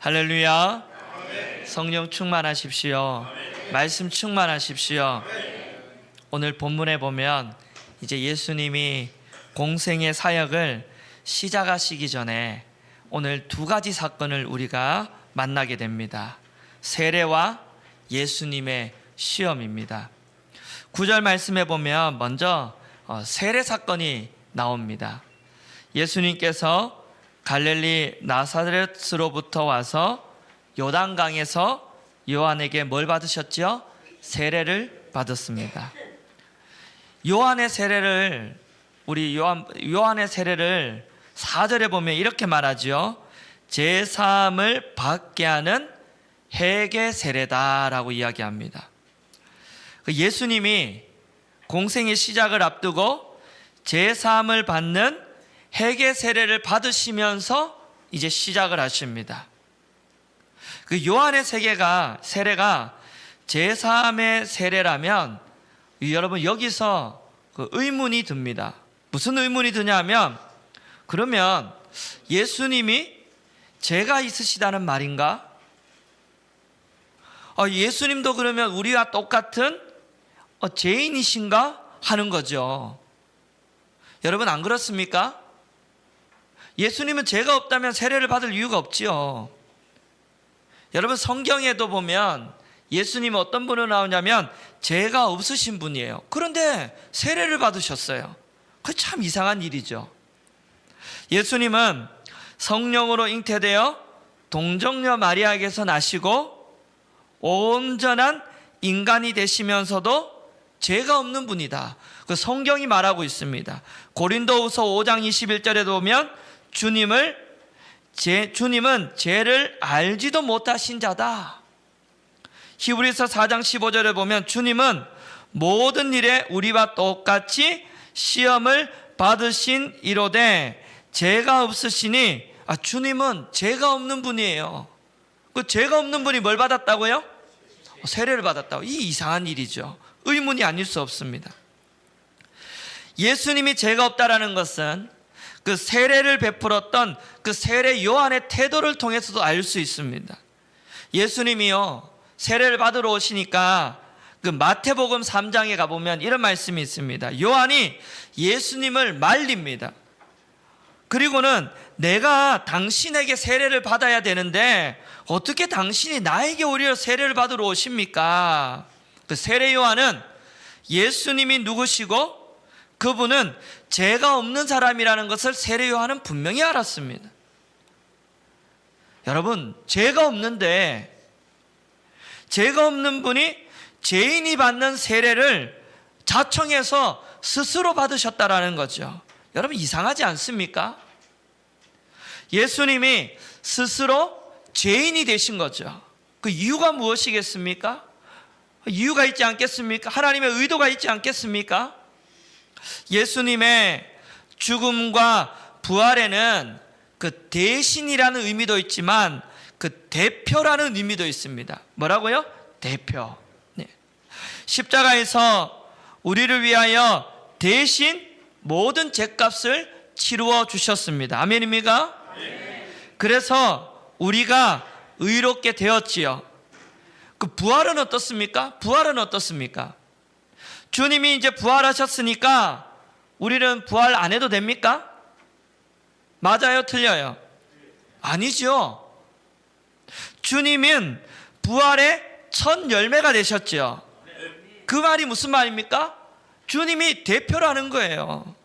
할렐루야. 성령 충만하십시오. 말씀 충만하십시오. 오늘 본문에 보면 이제 예수님이 공생의 사역을 시작하시기 전에 오늘 두 가지 사건을 우리가 만나게 됩니다. 세례와 예수님의 시험입니다. 9절 말씀에 보면 먼저 세례 사건이 나옵니다. 예수님께서 갈릴리 나사렛으로부터 와서 요단강에서 요한에게 뭘 받으셨죠? 세례를 받았습니다. 요한의 세례를 4절에 보면 이렇게 말하죠. 제3을 받게 하는 회개 세례다라고 이야기합니다. 예수님이 공생의 시작을 앞두고 제3을 받는 회개 세례를 받으시면서 이제 시작을 하십니다. 그 요한의 세례가 제3의 세례라면 여러분 여기서 그 의문이 듭니다. 무슨 의문이 드냐면 그러면 예수님이 죄가 있으시다는 말인가? 예수님도 그러면 우리와 똑같은 죄인이신가 하는 거죠. 여러분 안 그렇습니까? 예수님은 죄가 없다면 세례를 받을 이유가 없지요. 여러분 성경에도 보면 예수님은 어떤 분으로 나오냐면 죄가 없으신 분이에요. 그런데 세례를 받으셨어요. 그게 참 이상한 일이죠. 예수님은 성령으로 잉태되어 동정녀 마리아에게서 나시고 온전한 인간이 되시면서도 죄가 없는 분이다. 그 성경이 말하고 있습니다. 고린도후서 5장 21절에 보면 주님은 죄를 알지도 못하신 자다. 히브리서 4장 15절에 보면 주님은 모든 일에 우리와 똑같이 시험을 받으신 이로되 죄가 없으시니 주님은 죄가 없는 분이에요. 그 죄가 없는 분이 뭘 받았다고요? 세례를 받았다고. 이 이상한 일이죠. 의문이 아닐 수 없습니다. 예수님이 죄가 없다라는 것은 그 세례를 베풀었던 그 세례 요한의 태도를 통해서도 알 수 있습니다. 예수님이요 세례를 받으러 오시니까 그 마태복음 3장에 가보면 이런 말씀이 있습니다. 요한이 예수님을 말립니다. 그리고는 내가 당신에게 세례를 받아야 되는데 어떻게 당신이 나에게 오히려 세례를 받으러 오십니까? 그 세례 요한은 예수님이 누구시고 그분은 죄가 없는 사람이라는 것을 세례 요한은 분명히 알았습니다. 여러분 죄가 없는데 죄가 없는 분이 죄인이 받는 세례를 자청해서 스스로 받으셨다라는 거죠. 여러분 이상하지 않습니까? 예수님이 스스로 죄인이 되신 거죠. 그 이유가 무엇이겠습니까? 이유가 있지 않겠습니까? 하나님의 의도가 있지 않겠습니까? 예수님의 죽음과 부활에는 그 대신이라는 의미도 있지만 그 대표라는 의미도 있습니다. 뭐라고요? 대표. 네. 십자가에서 우리를 위하여 대신 모든 죄값을 치루어 주셨습니다. 아멘입니까? 네. 그래서 우리가 의롭게 되었지요. 그 부활은 어떻습니까? 부활은 어떻습니까? 주님이 이제 부활하셨으니까 우리는 부활 안 해도 됩니까? 맞아요? 틀려요? 아니죠. 주님은 부활의 첫 열매가 되셨죠. 그 말이 무슨 말입니까? 주님이 대표라는 거예요.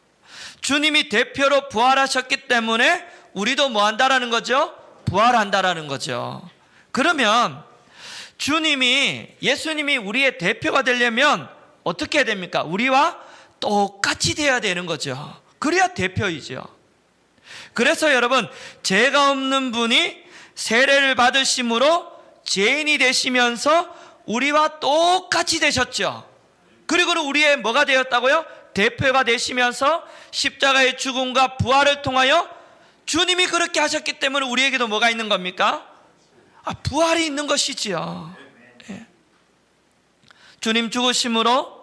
주님이 대표로 부활하셨기 때문에 우리도 뭐 한다라는 거죠? 부활한다라는 거죠. 그러면 예수님이 우리의 대표가 되려면 어떻게 해야 됩니까? 우리와 똑같이 돼야 되는 거죠. 그래야 대표이죠. 그래서 여러분 죄가 없는 분이 세례를 받으심으로 죄인이 되시면서 우리와 똑같이 되셨죠. 그리고 우리의 뭐가 되었다고요? 대표가 되시면서 십자가의 죽음과 부활을 통하여 주님이 그렇게 하셨기 때문에 우리에게도 뭐가 있는 겁니까? 부활이 있는 것이지요. 예. 주님 죽으심으로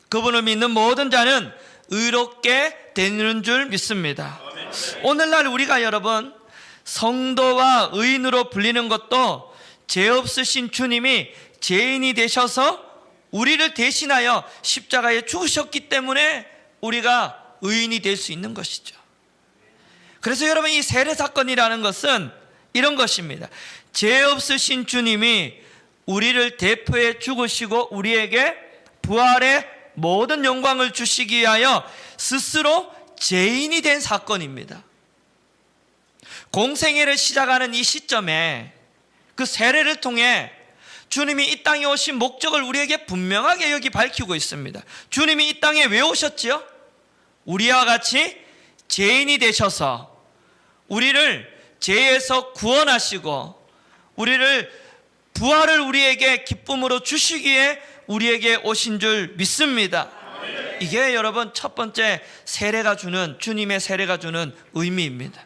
그분을 믿는 모든 자는 의롭게 되는 줄 믿습니다. 오늘날 우리가 여러분 성도와 의인으로 불리는 것도 죄 없으신 주님이 죄인이 되셔서 우리를 대신하여 십자가에 죽으셨기 때문에 우리가 의인이 될 수 있는 것이죠. 그래서 여러분, 이 세례 사건이라는 것은 이런 것입니다. 죄 없으신 주님이 우리를 대표해 죽으시고 우리에게 부활의 모든 영광을 주시기 위하여 스스로 죄인이 된 사건입니다. 공생애를 시작하는 이 시점에 그 세례를 통해 주님이 이 땅에 오신 목적을 우리에게 분명하게 여기 밝히고 있습니다. 주님이 이 땅에 왜 오셨지요? 우리와 같이 죄인이 되셔서 우리를 죄에서 구원하시고 우리를 부활을 우리에게 기쁨으로 주시기에 우리에게 오신 줄 믿습니다. 이게 여러분 첫 번째 세례가 주는, 주님의 세례가 주는 의미입니다.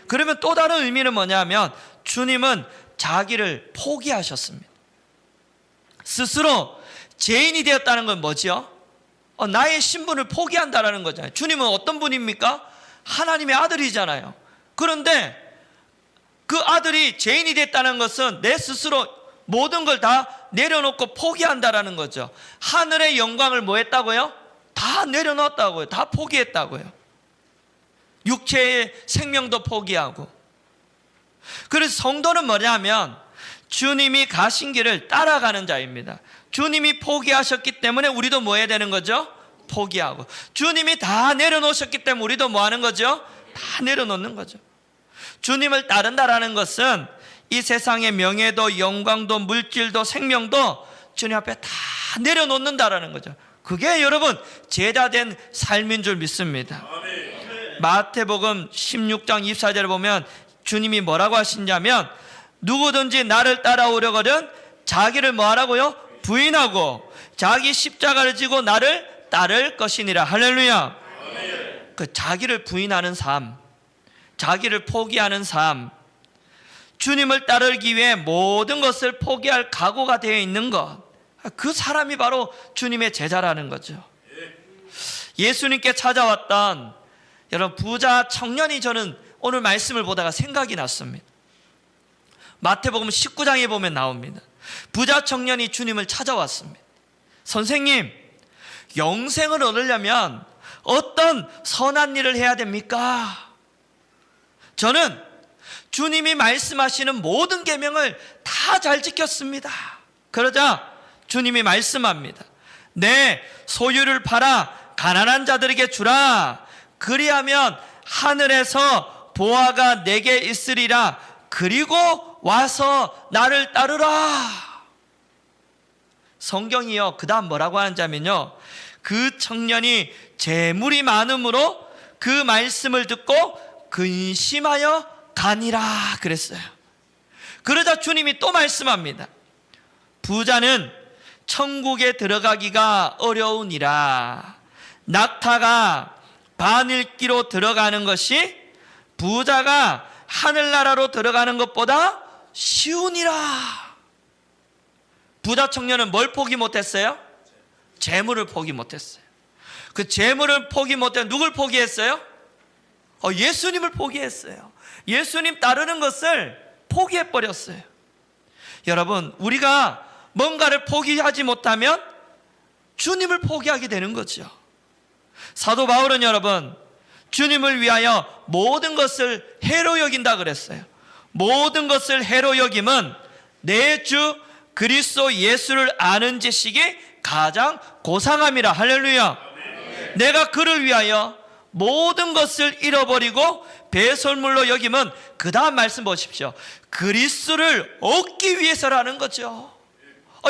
그러면 또 다른 의미는 뭐냐면 주님은 자기를 포기하셨습니다. 스스로 죄인이 되었다는 건 뭐죠? 나의 신분을 포기한다는 거잖아요. 주님은 어떤 분입니까? 하나님의 아들이잖아요. 그런데 그 아들이 죄인이 됐다는 것은 내 스스로 모든 걸 다 내려놓고 포기한다는 거죠. 하늘의 영광을 뭐 했다고요? 다 내려놓았다고요. 다 포기했다고요. 육체의 생명도 포기하고. 그래서 성도는 뭐냐면 주님이 가신 길을 따라가는 자입니다. 주님이 포기하셨기 때문에 우리도 뭐 해야 되는 거죠? 포기하고. 주님이 다 내려놓으셨기 때문에 우리도 뭐 하는 거죠? 다 내려놓는 거죠. 주님을 따른다라는 것은 이 세상의 명예도 영광도 물질도 생명도 주님 앞에 다 내려놓는다라는 거죠. 그게 여러분 제자된 삶인 줄 믿습니다. 마태복음 16장 24절을 보면 주님이 뭐라고 하시냐면 누구든지 나를 따라오려거든 자기를 뭐 하라고요? 부인하고 자기 십자가를 지고 나를 따를 것이니라. 할렐루야. 그 자기를 부인하는 삶, 자기를 포기하는 삶, 주님을 따르기 위해 모든 것을 포기할 각오가 되어 있는 것, 그 사람이 바로 주님의 제자라는 거죠. 예수님께 찾아왔던 여러분 부자 청년이 저는 오늘 말씀을 보다가 생각이 났습니다. 마태복음 19장에 보면 나옵니다. 부자 청년이 주님을 찾아왔습니다. 선생님, 영생을 얻으려면 어떤 선한 일을 해야 됩니까? 저는 주님이 말씀하시는 모든 계명을 다 잘 지켰습니다. 그러자 주님이 말씀합니다. 내 소유를 팔아 가난한 자들에게 주라. 그리하면 하늘에서 보화가 내게 있으리라. 그리고 와서 나를 따르라. 성경이요, 그 다음 뭐라고 하는지면요, 그 청년이 재물이 많음으로 그 말씀을 듣고 근심하여 가니라 그랬어요. 그러자 주님이 또 말씀합니다. 부자는 천국에 들어가기가 어려우니라. 낙타가 바늘기로 들어가는 것이 부자가 하늘나라로 들어가는 것보다 쉬우니라. 부자 청년은 뭘 포기 못했어요? 재물을 포기 못했어요. 그 재물을 포기 못해 누굴 포기했어요? 예수님을 포기했어요. 예수님 따르는 것을 포기해버렸어요. 여러분, 우리가 뭔가를 포기하지 못하면 주님을 포기하게 되는 거죠. 사도 바울은 여러분, 주님을 위하여 모든 것을 해로 여긴다 그랬어요. 모든 것을 해로 여김은 내 주 그리스도 예수를 아는 지식이 가장 고상함이라. 할렐루야. 내가 그를 위하여 모든 것을 잃어버리고 배설물로 여김은 그 다음 말씀 보십시오. 그리스도를 얻기 위해서라는 거죠.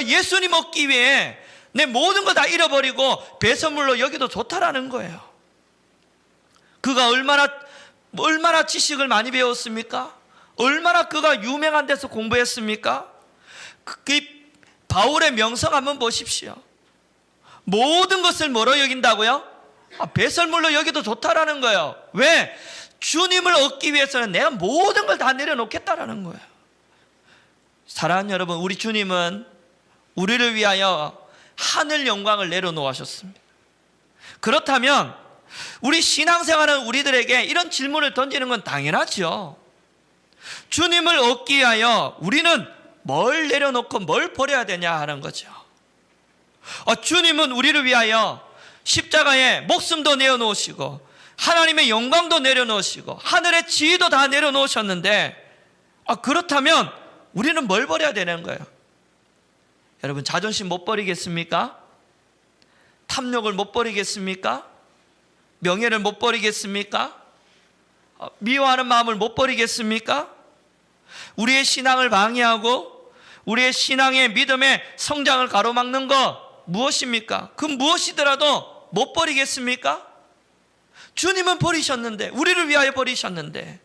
예수님 얻기 위해 내 모든 거 다 잃어버리고 배설물로 여기도 좋다라는 거예요. 그가 얼마나 지식을 많이 배웠습니까? 얼마나 그가 유명한 데서 공부했습니까? 그 바울의 명성 한번 보십시오. 모든 것을 뭐로 여긴다고요? 배설물로 여기도 좋다라는 거예요. 왜? 주님을 얻기 위해서는 내가 모든 걸 다 내려놓겠다라는 거예요. 사랑하는 여러분, 우리 주님은 우리를 위하여 하늘 영광을 내려놓으셨습니다. 그렇다면 우리 신앙생활은 우리들에게 이런 질문을 던지는 건 당연하죠. 주님을 얻기 위하여 우리는 뭘 내려놓고 뭘 버려야 되냐 하는 거죠. 주님은 우리를 위하여 십자가에 목숨도 내어놓으시고 하나님의 영광도 내려놓으시고 하늘의 지위도 다 내려놓으셨는데 그렇다면 우리는 뭘 버려야 되는 거예요? 여러분, 자존심 못 버리겠습니까? 탐욕을 못 버리겠습니까? 명예를 못 버리겠습니까? 미워하는 마음을 못 버리겠습니까? 우리의 신앙을 방해하고 우리의 신앙의 믿음의 성장을 가로막는 것 무엇입니까? 그 무엇이더라도 못 버리겠습니까? 주님은 버리셨는데, 우리를 위하여 버리셨는데,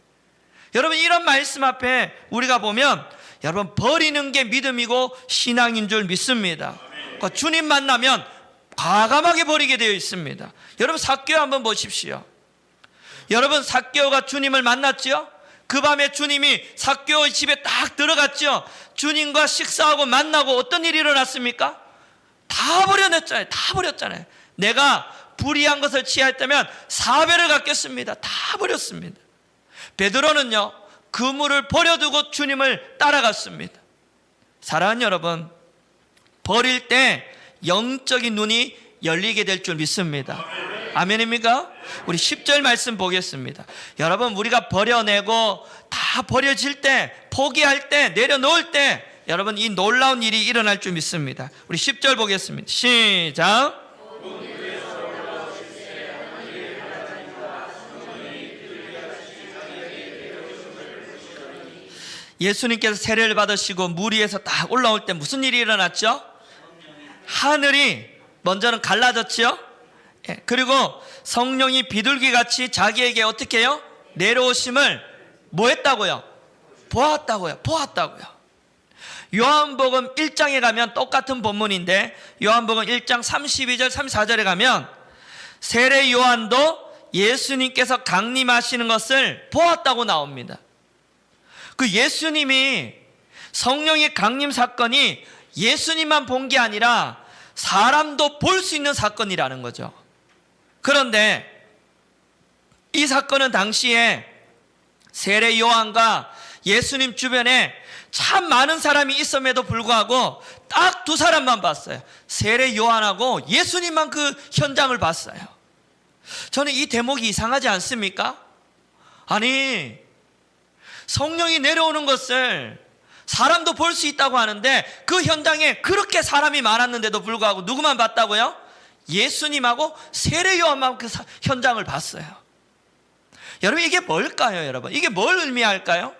여러분, 이런 말씀 앞에 우리가 보면 여러분, 버리는 게 믿음이고 신앙인 줄 믿습니다. 그러니까 주님 만나면 과감하게 버리게 되어 있습니다. 여러분, 삭개오 한번 보십시오. 여러분, 삭개오가 주님을 만났죠? 그 밤에 주님이 삭개오의 집에 딱 들어갔죠? 주님과 식사하고 만나고 어떤 일이 일어났습니까? 다 버려냈잖아요. 다 버렸잖아요. 내가 불의한 것을 취하였다면 4배를 갚겠습니다. 다 버렸습니다. 베드로는요, 그물을 버려두고 주님을 따라갔습니다. 사랑하는 여러분, 버릴 때 영적인 눈이 열리게 될 줄 믿습니다. 아멘입니까? 우리 10절 말씀 보겠습니다. 여러분, 우리가 버려내고 다 버려질 때, 포기할 때, 내려놓을 때 여러분, 이 놀라운 일이 일어날 줄 믿습니다. 우리 10절 보겠습니다. 시작. 예수님께서 세례를 받으시고 물 위에서 딱 올라올 때 무슨 일이 일어났죠? 하늘이 먼저는 갈라졌죠? 그리고 성령이 비둘기같이 자기에게 어떻게 해요? 내려오심을 뭐 했다고요? 보았다고요. 요한복음 1장에 가면 똑같은 본문인데 요한복음 1장 32절 34절에 가면 세례 요한도 예수님께서 강림하시는 것을 보았다고 나옵니다. 그 예수님이 성령의 강림 사건이 예수님만 본 게 아니라 사람도 볼 수 있는 사건이라는 거죠. 그런데 이 사건은 당시에 세례 요한과 예수님 주변에 참 많은 사람이 있음에도 불구하고 딱 두 사람만 봤어요. 세례 요한하고 예수님만 그 현장을 봤어요. 저는 이 대목이 이상하지 않습니까? 아니, 성령이 내려오는 것을 사람도 볼 수 있다고 하는데 그 현장에 그렇게 사람이 많았는데도 불구하고 누구만 봤다고요? 예수님하고 세례 요한만 그 현장을 봤어요. 여러분, 이게 뭘까요? 여러분, 이게 뭘 의미할까요?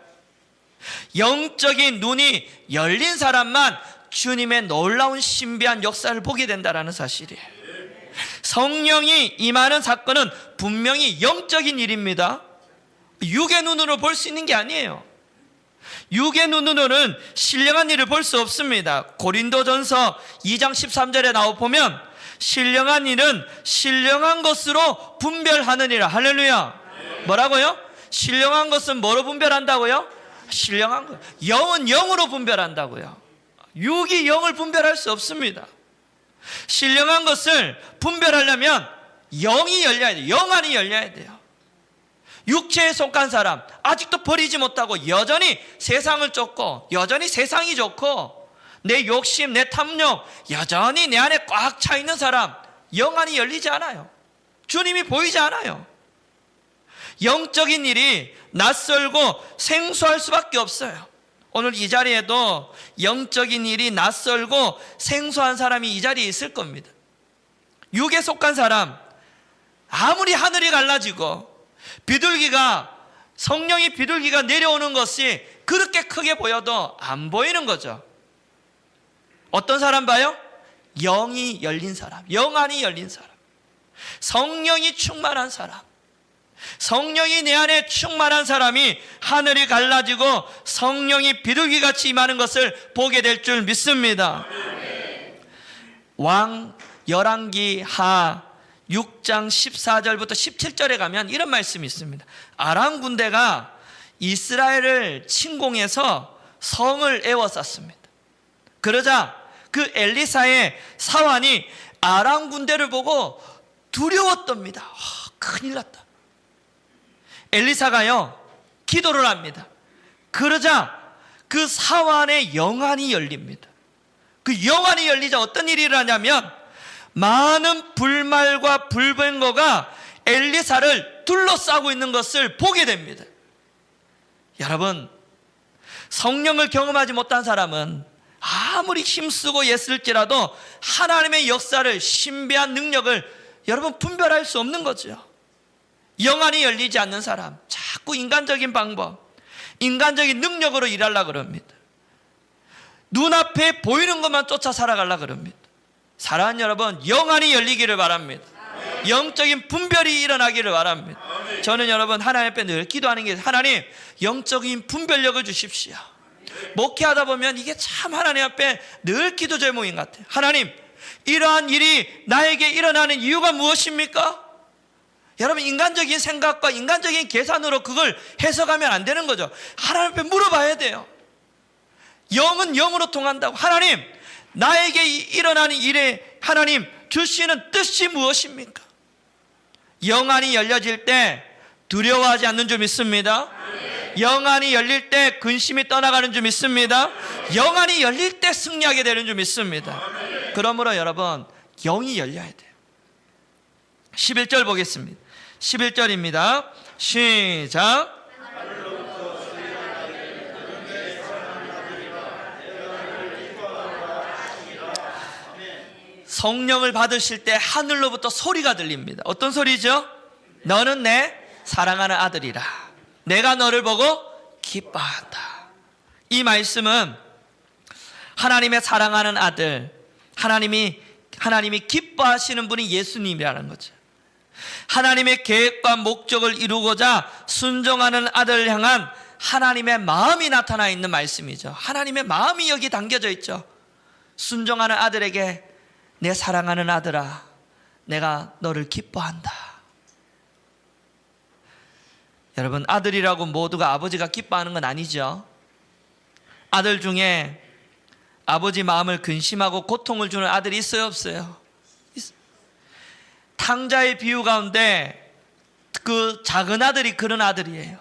영적인 눈이 열린 사람만 주님의 놀라운 신비한 역사를 보게 된다는 사실이에요. 성령이 임하는 사건은 분명히 영적인 일입니다. 육의 눈으로 볼 수 있는 게 아니에요. 육의 눈으로는 신령한 일을 볼 수 없습니다. 고린도전서 2장 13절에 나와 보면 신령한 일은 신령한 것으로 분별하느니라. 할렐루야. 뭐라고요? 신령한 것은 뭐로 분별한다고요? 신령한 거. 영은 영으로 분별한다고요. 육이 영을 분별할 수 없습니다. 신령한 것을 분별하려면 영이 열려야 돼요. 영 안이 열려야 돼요. 육체에 속한 사람, 아직도 버리지 못하고 여전히 세상을 쫓고 여전히 세상이 좋고 내 욕심, 내 탐욕 여전히 내 안에 꽉 차 있는 사람, 영 안이 열리지 않아요. 주님이 보이지 않아요. 영적인 일이 낯설고 생소할 수밖에 없어요. 오늘 이 자리에도 영적인 일이 낯설고 생소한 사람이 이 자리에 있을 겁니다. 육에 속한 사람, 아무리 하늘이 갈라지고 성령의 비둘기가 내려오는 것이 그렇게 크게 보여도 안 보이는 거죠. 어떤 사람 봐요? 영이 열린 사람, 영 안이 열린 사람, 성령이 충만한 사람, 성령이 내 안에 충만한 사람이 하늘이 갈라지고 성령이 비둘기같이 임하는 것을 보게 될 줄 믿습니다. 왕 열왕기 하 6장 14절부터 17절에 가면 이런 말씀이 있습니다. 아람 군대가 이스라엘을 침공해서 성을 에워쌌습니다. 그러자 그 엘리사의 사환이 아람 군대를 보고 두려웠답니다. 큰일 났다. 엘리사가요, 기도를 합니다. 그러자 그 사환의 영안이 열립니다. 그 영안이 열리자 어떤 일이 일어나냐면 많은 불말과 불병거가 엘리사를 둘러싸고 있는 것을 보게 됩니다. 여러분, 성령을 경험하지 못한 사람은 아무리 힘쓰고 애쓸지라도 하나님의 역사를, 신비한 능력을 여러분 분별할 수 없는 거죠. 영안이 열리지 않는 사람, 자꾸 인간적인 방법, 인간적인 능력으로 일하려고 그럽니다. 눈앞에 보이는 것만 쫓아 살아가려고 그럽니다. 사랑하는 여러분, 영안이 열리기를 바랍니다. 영적인 분별이 일어나기를 바랍니다. 저는 여러분 하나님 앞에 늘 기도하는 게, 하나님 영적인 분별력을 주십시오. 목회하다 보면 이게 참 하나님 앞에 늘 기도 제목인 것 같아요. 하나님, 이러한 일이 나에게 일어나는 이유가 무엇입니까? 여러분, 인간적인 생각과 인간적인 계산으로 그걸 해석하면 안 되는 거죠. 하나님 앞에 물어봐야 돼요. 영은 영으로 통한다고. 하나님, 나에게 일어나는 일에 하나님 주시는 뜻이 무엇입니까? 영안이 열려질 때 두려워하지 않는 줄 믿습니다. 영안이 열릴 때 근심이 떠나가는 줄 믿습니다. 영안이 열릴 때 승리하게 되는 줄 믿습니다. 그러므로 여러분, 영이 열려야 돼요. 11절 보겠습니다. 11절입니다. 시작. 성령을 받으실 때 하늘로부터 소리가 들립니다. 어떤 소리죠? 너는 내 사랑하는 아들이라. 내가 너를 보고 기뻐한다. 이 말씀은 하나님의 사랑하는 아들, 하나님이 기뻐하시는 분이 예수님이라는 거죠. 하나님의 계획과 목적을 이루고자 순종하는 아들을 향한 하나님의 마음이 나타나 있는 말씀이죠. 하나님의 마음이 여기 담겨져 있죠. 순종하는 아들에게 내 사랑하는 아들아, 내가 너를 기뻐한다. 여러분, 아들이라고 모두가 아버지가 기뻐하는 건 아니죠. 아들 중에 아버지 마음을 근심하고 고통을 주는 아들이 있어요, 없어요? 탕자의 비유 가운데 그 작은 아들이 그런 아들이에요.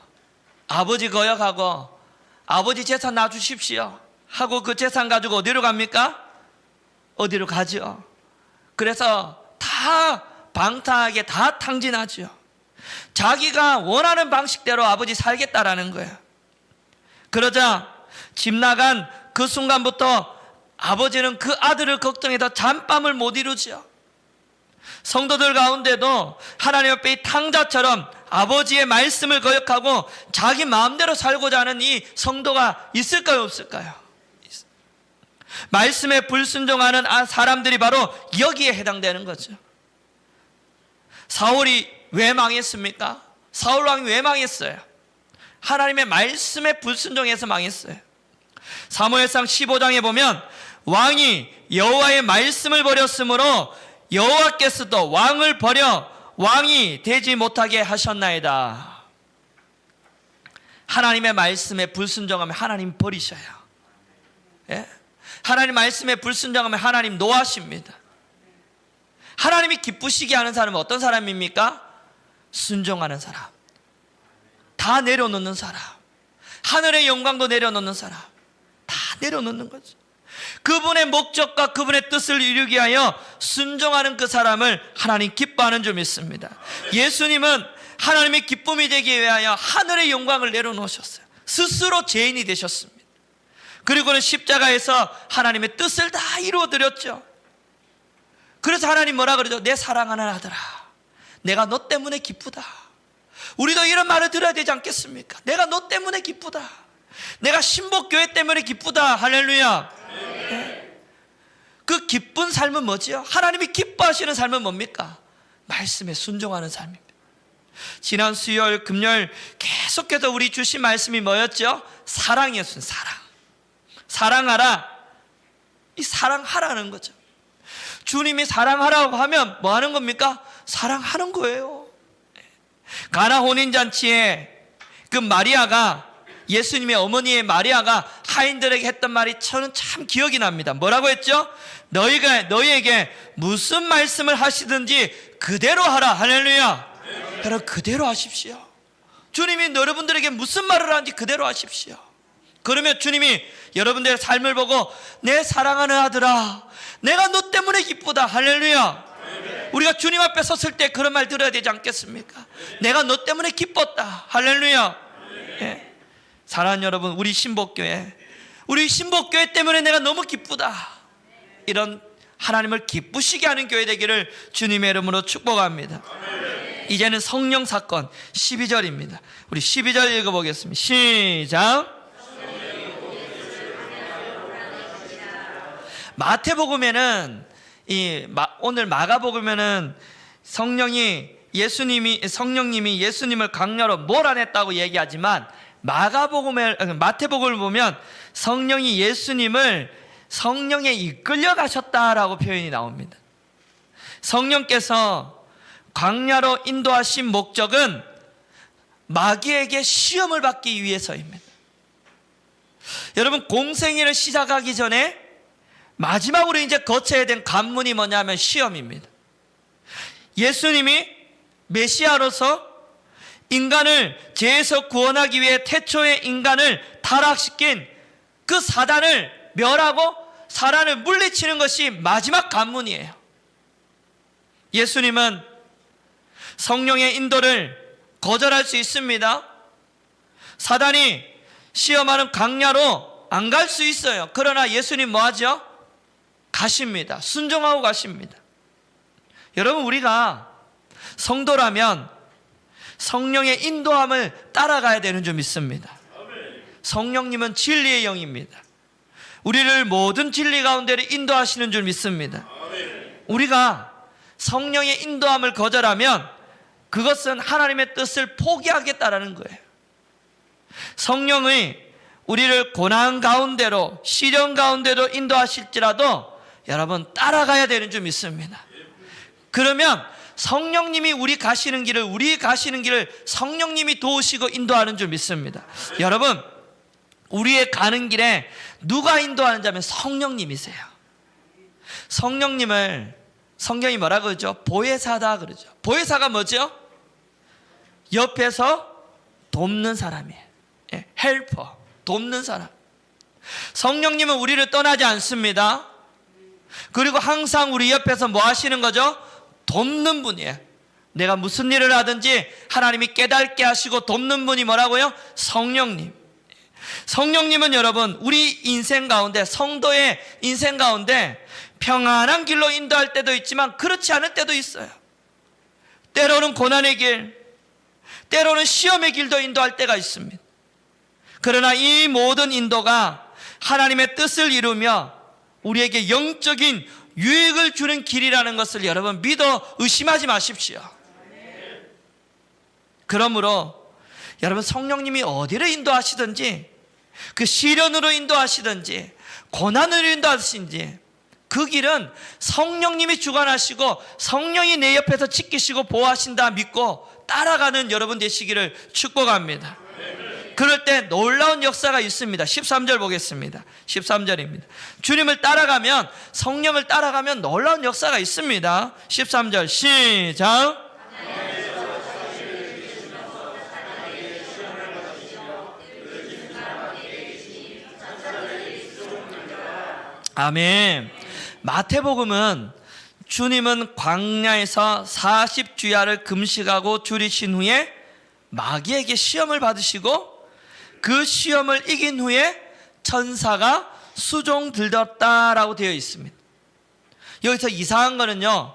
아버지 거역하고 아버지 재산 놔주십시오 하고 그 재산 가지고 어디로 갑니까? 어디로 가죠. 그래서 다 방탕하게 다 탕진하죠. 자기가 원하는 방식대로 아버지 살겠다라는 거예요. 그러자 집 나간 그 순간부터 아버지는 그 아들을 걱정해서 잠밤을 못 이루죠. 성도들 가운데도 하나님 앞에 이 탕자처럼 아버지의 말씀을 거역하고 자기 마음대로 살고자 하는 이 성도가 있을까요, 없을까요? 말씀에 불순종하는 사람들이 바로 여기에 해당되는 거죠. 사울이 왜 망했습니까? 사울 왕이 왜 망했어요? 하나님의 말씀에 불순종해서 망했어요. 사무엘상 15장에 보면 왕이 여호와의 말씀을 버렸으므로 여호와께서도 왕을 버려 왕이 되지 못하게 하셨나이다. 하나님의 말씀에 불순종하면 하나님 버리셔요. 예? 하나님 말씀에 불순종하면 하나님 노하십니다. 하나님이 기쁘시게 하는 사람은 어떤 사람입니까? 순종하는 사람, 다 내려놓는 사람, 하늘의 영광도 내려놓는 사람, 다 내려놓는 거죠. 그분의 목적과 그분의 뜻을 이루기 위하여 순종하는 그 사람을 하나님 기뻐하는 줄 믿습니다. 예수님은 하나님의 기쁨이 되기 위하여 하늘의 영광을 내려놓으셨어요. 스스로 죄인이 되셨습니다. 그리고는 십자가에서 하나님의 뜻을 다 이루어드렸죠. 그래서 하나님 뭐라 그러죠? 내 사랑하는 아들아, 내가 너 때문에 기쁘다. 우리도 이런 말을 들어야 되지 않겠습니까? 내가 너 때문에 기쁘다. 내가 신복교회 때문에 기쁘다. 할렐루야. 네. 그 기쁜 삶은 뭐지요? 하나님이 기뻐하시는 삶은 뭡니까? 말씀에 순종하는 삶입니다. 지난 수요일, 금요일 계속해서 우리 주신 말씀이 뭐였죠? 사랑이었습니다. 사랑. 사랑하라. 이 사랑하라는 거죠. 주님이 사랑하라고 하면 뭐 하는 겁니까? 사랑하는 거예요. 가나 혼인잔치에 그 마리아가, 예수님의 어머니의 마리아가 하인들에게 했던 말이 저는 참 기억이 납니다. 뭐라고 했죠? 너희에게 무슨 말씀을 하시든지 그대로 하라. 할렐루야. 여러분, 그대로 하십시오. 주님이 여러분들에게 무슨 말을 하는지 그대로 하십시오. 그러면 주님이 여러분들의 삶을 보고 내 사랑하는 아들아, 내가 너 때문에 기쁘다. 할렐루야. 우리가 주님 앞에 섰을 때 그런 말 들어야 되지 않겠습니까? 내가 너 때문에 기뻤다. 할렐루야. 예. 사랑하는 여러분, 우리 신복교회 때문에 내가 너무 기쁘다. 이런 하나님을 기쁘시게 하는 교회 되기를 주님의 이름으로 축복합니다. 이제는 성령 사건 12절입니다. 우리 12절 읽어보겠습니다. 시작. 마태복음에는 오늘 마가복음에는 성령님이 예수님을 강렬로 몰아냈다고 얘기하지만 마태복음을 보면 성령이 예수님을 성령에 이끌려 가셨다라고 표현이 나옵니다. 성령께서 광야로 인도하신 목적은 마귀에게 시험을 받기 위해서입니다. 여러분, 공생애를 시작하기 전에 마지막으로 이제 거쳐야 된 관문이 뭐냐면 시험입니다. 예수님이 메시아로서 인간을 죄에서 구원하기 위해 태초의 인간을 타락시킨 그 사단을 멸하고 사단을 물리치는 것이 마지막 관문이에요. 예수님은 성령의 인도를 거절할 수 있습니다. 사단이 시험하는 광야로 안 갈 수 있어요. 그러나 예수님 뭐 하죠? 가십니다. 순종하고 가십니다. 여러분, 우리가 성도라면 성령의 인도함을 따라가야 되는 줄 믿습니다. 성령님은 진리의 영입니다. 우리를 모든 진리 가운데로 인도하시는 줄 믿습니다. 우리가 성령의 인도함을 거절하면 그것은 하나님의 뜻을 포기하겠다라는 거예요. 성령이 우리를 고난 가운데로, 시련 가운데로 인도하실지라도 여러분 따라가야 되는 줄 믿습니다. 그러면 성령님이 우리 가시는 길을 성령님이 도우시고 인도하는 줄 믿습니다. 여러분, 우리의 가는 길에 누가 인도하는지 하면 성령님이세요. 성령님을 성경이 뭐라 그러죠? 보혜사다 그러죠. 보혜사가 뭐죠? 옆에서 돕는 사람이에요. 헬퍼, 돕는 사람. 성령님은 우리를 떠나지 않습니다. 그리고 항상 우리 옆에서 뭐 하시는 거죠? 돕는 분이에요. 내가 무슨 일을 하든지 하나님이 깨닫게 하시고 돕는 분이 뭐라고요? 성령님. 성령님은 여러분, 우리 인생 가운데, 성도의 인생 가운데 평안한 길로 인도할 때도 있지만 그렇지 않을 때도 있어요. 때로는 고난의 길, 때로는 시험의 길도 인도할 때가 있습니다. 그러나 이 모든 인도가 하나님의 뜻을 이루며 우리에게 영적인 유익을 주는 길이라는 것을 여러분 믿어 의심하지 마십시오. 그러므로 여러분, 성령님이 어디를 인도하시든지, 그 시련으로 인도하시든지 고난으로 인도하시든지 그 길은 성령님이 주관하시고 성령이 내 옆에서 지키시고 보호하신다 믿고 따라가는 여러분 되시기를 축복합니다. 그럴 때 놀라운 역사가 있습니다. 13절 보겠습니다. 13절입니다. 주님을 따라가면, 성령을 따라가면 놀라운 역사가 있습니다. 13절 시작. 아멘. 마태복음은 주님은 광야에서 40주야를 금식하고 줄이신 후에 마귀에게 시험을 받으시고 그 시험을 이긴 후에 천사가 수종 들었다라고 되어 있습니다. 여기서 이상한 거는요,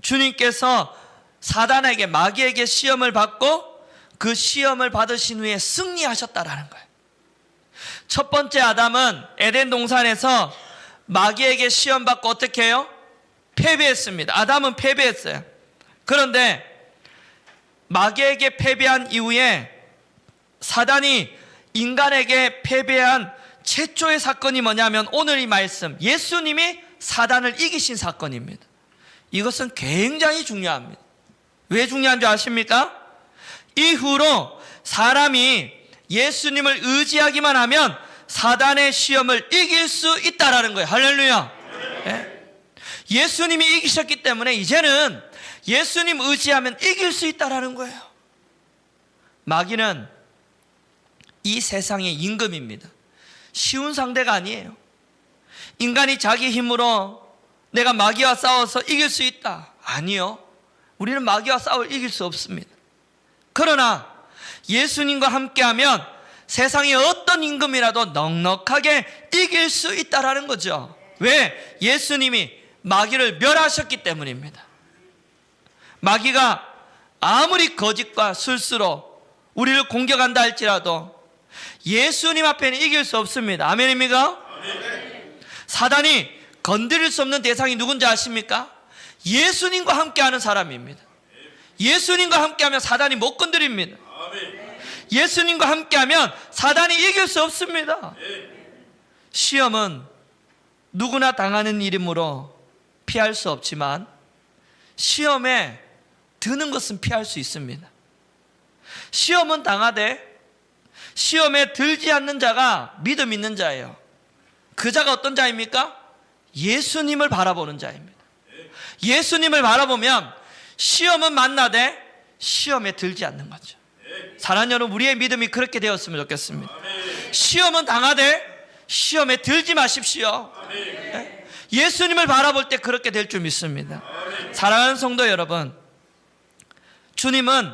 주님께서 사단에게, 마귀에게 시험을 받고 그 시험을 받으신 후에 승리하셨다라는 거예요. 첫 번째 아담은 에덴 동산에서 마귀에게 시험 받고 어떻게 해요? 패배했습니다. 아담은 패배했어요. 그런데 마귀에게 패배한 이후에 사단이 인간에게 패배한 최초의 사건이 뭐냐면 오늘 이 말씀, 예수님이 사단을 이기신 사건입니다. 이것은 굉장히 중요합니다. 왜 중요한 줄 아십니까? 이후로 사람이 예수님을 의지하기만 하면 사단의 시험을 이길 수 있다라는 거예요. 할렐루야. 네? 예수님이 이기셨기 때문에 이제는 예수님 의지하면 이길 수 있다라는 거예요. 마귀는 이 세상의 임금입니다. 쉬운 상대가 아니에요. 인간이 자기 힘으로 내가 마귀와 싸워서 이길 수 있다. 아니요. 우리는 마귀와 싸울 이길 수 없습니다. 그러나 예수님과 함께하면 세상의 어떤 임금이라도 넉넉하게 이길 수 있다라는 거죠. 왜? 예수님이 마귀를 멸하셨기 때문입니다. 마귀가 아무리 거짓과 술수로 우리를 공격한다 할지라도 예수님 앞에는 이길 수 없습니다. 아멘입니까? 아멘. 사단이 건드릴 수 없는 대상이 누군지 아십니까? 예수님과 함께하는 사람입니다. 예수님과 함께하면 사단이 못 건드립니다. 예수님과 함께하면 사단이 이길 수 없습니다. 시험은 누구나 당하는 일이므로 피할 수 없지만 시험에 드는 것은 피할 수 있습니다. 시험은 당하되 시험에 들지 않는 자가 믿음 있는 자예요. 그 자가 어떤 자입니까? 예수님을 바라보는 자입니다. 예수님을 바라보면 시험은 만나되 시험에 들지 않는 거죠. 사랑하는 여러분, 우리의 믿음이 그렇게 되었으면 좋겠습니다. 시험은 당하되 시험에 들지 마십시오. 예수님을 바라볼 때 그렇게 될 줄 믿습니다. 사랑하는 성도 여러분, 주님은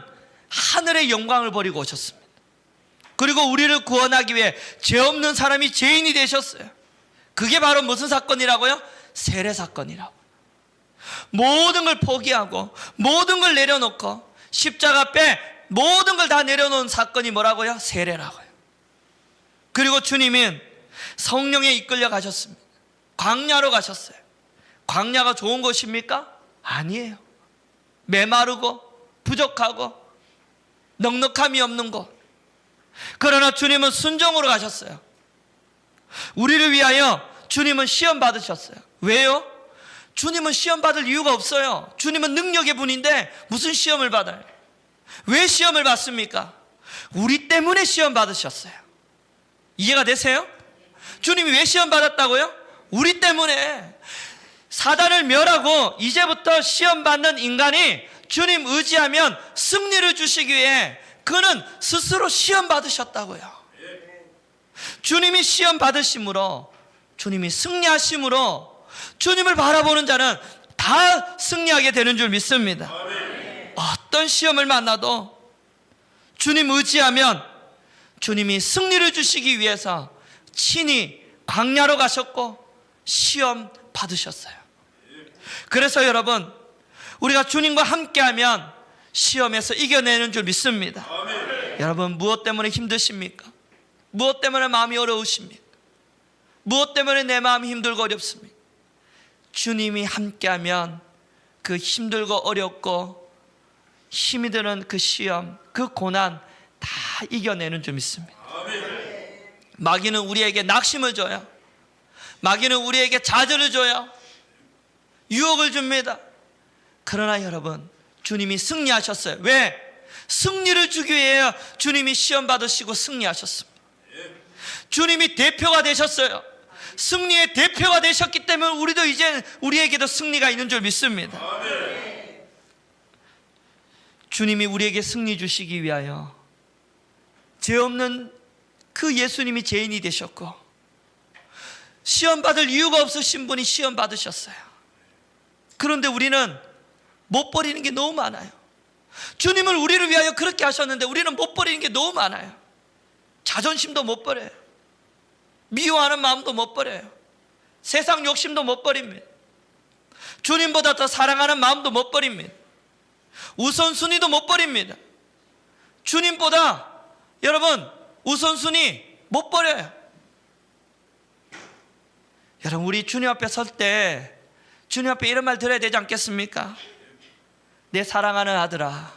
하늘의 영광을 버리고 오셨습니다. 그리고 우리를 구원하기 위해 죄 없는 사람이 죄인이 되셨어요. 그게 바로 무슨 사건이라고요? 세례 사건이라고. 모든 걸 포기하고 모든 걸 내려놓고 십자가 앞에 모든 걸 다 내려놓은 사건이 뭐라고요? 세례라고요. 그리고 주님은 성령에 이끌려 가셨습니다. 광야로 가셨어요. 광야가 좋은 곳입니까? 아니에요. 메마르고 부족하고 넉넉함이 없는 곳. 그러나 주님은 순종으로 가셨어요. 우리를 위하여 주님은 시험 받으셨어요. 왜요? 주님은 시험 받을 이유가 없어요. 주님은 능력의 분인데 무슨 시험을 받아요? 왜 시험을 받습니까? 우리 때문에 시험 받으셨어요. 이해가 되세요? 주님이 왜 시험 받았다고요? 우리 때문에. 사단을 멸하고 이제부터 시험 받는 인간이 주님 의지하면 승리를 주시기 위해 그는 스스로 시험 받으셨다고요. 주님이 시험 받으심으로, 주님이 승리하심으로 주님을 바라보는 자는 다 승리하게 되는 줄 믿습니다. 어떤 시험을 만나도 주님 의지하면 주님이 승리를 주시기 위해서 친히 광야로 가셨고 시험 받으셨어요. 그래서 여러분, 우리가 주님과 함께하면 시험에서 이겨내는 줄 믿습니다. 여러분, 무엇 때문에 힘드십니까? 무엇 때문에 마음이 어려우십니까? 무엇 때문에 내 마음이 힘들고 어렵습니까? 주님이 함께하면 그 힘들고 어렵고 힘이 드는 그 시험, 그 고난 다 이겨내는 줄 믿습니다. 마귀는 우리에게 낙심을 줘요. 마귀는 우리에게 좌절을 줘요. 유혹을 줍니다. 그러나 여러분, 주님이 승리하셨어요. 왜? 승리를 주기 위해 주님이 시험 받으시고 승리하셨습니다. 주님이 대표가 되셨어요. 승리의 대표가 되셨기 때문에 우리도 이제 우리에게도 승리가 있는 줄 믿습니다. 주님이 우리에게 승리 주시기 위하여 죄 없는 그 예수님이 죄인이 되셨고 시험 받을 이유가 없으신 분이 시험 받으셨어요. 그런데 우리는 못 버리는 게 너무 많아요. 주님을 우리를 위하여 그렇게 하셨는데 우리는 못 버리는 게 너무 많아요. 자존심도 못 버려요. 미워하는 마음도 못 버려요. 세상 욕심도 못 버립니다. 주님보다 더 사랑하는 마음도 못 버립니다. 우선순위도 못 버립니다. 주님보다 여러분 우선순위 못 버려요. 여러분, 우리 주님 앞에 설 때 주님 앞에 이런 말 들어야 되지 않겠습니까? 내 사랑하는 아들아,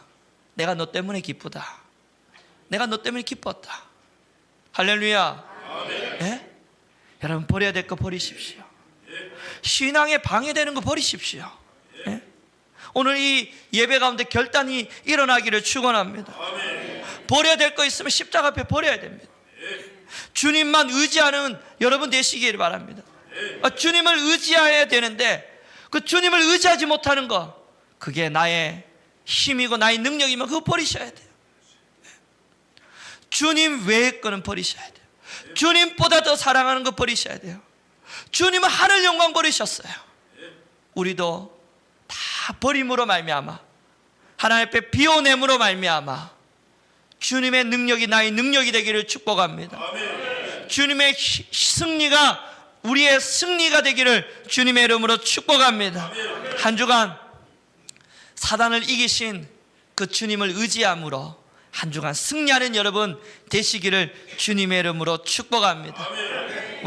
내가 너 때문에 기쁘다. 내가 너 때문에 기뻤다. 할렐루야. 예? 여러분, 버려야 될 거 버리십시오. 신앙에 방해되는 거 버리십시오. 예? 오늘 이 예배 가운데 결단이 일어나기를 축원합니다. 버려야 될 거 있으면 십자가 앞에 버려야 됩니다. 주님만 의지하는 여러분 되시기를 바랍니다. 주님을 의지해야 되는데 그 주님을 의지하지 못하는 거, 그게 나의 힘이고 나의 능력이면 그거 버리셔야 돼요. 주님 외의 거는 버리셔야 돼요. 주님보다 더 사랑하는 것 버리셔야 돼요. 주님은 하늘 영광 버리셨어요. 우리도 다 버림으로 말미암아, 하나님 앞에 비워냄으로 말미암아 주님의 능력이 나의 능력이 되기를 축복합니다. 주님의 승리가 우리의 승리가 되기를 주님의 이름으로 축복합니다. 한 주간 사단을 이기신 그 주님을 의지함으로 한 주간 승리하는 여러분 되시기를 주님의 이름으로 축복합니다.